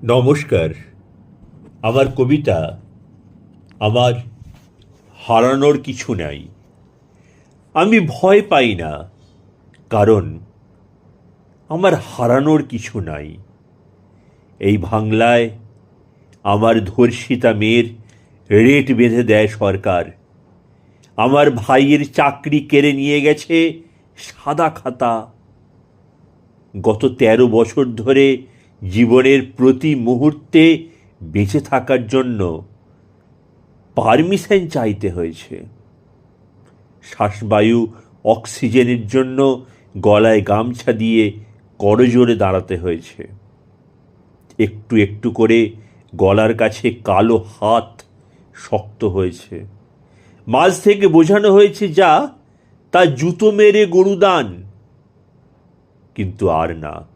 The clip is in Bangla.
নমস্কার। আমার কবিতা আমার হারানোর কিছু নাই। আমি ভয় পাই না, কারণ আমার হারানোর কিছু নাই। এই বাংলায় আমার ধর্ষিতা মেয়ের রেট বেঁধে দেয় সরকার। আমার ভাইয়ের চাকরি কেড়ে নিয়ে গেছে সাদা খাতা। গত ১৩ বছর ধরে জীবনের প্রতি মুহূর্তে বেঁচে থাকার জন্য পারমিশন চাইতে হয়েছে। শ্বাসবায়ু অক্সিজেনের জন্য গলায় গামছা দিয়ে করজোড়ে দাঁড়াতে হয়েছে। একটু একটু করে গলার কাছে কালো হাত শক্ত হয়েছে। মাঝ থেকে বোঝানো হয়েছে যা তা জুতো মেরে গরুদান, কিন্তু আর না।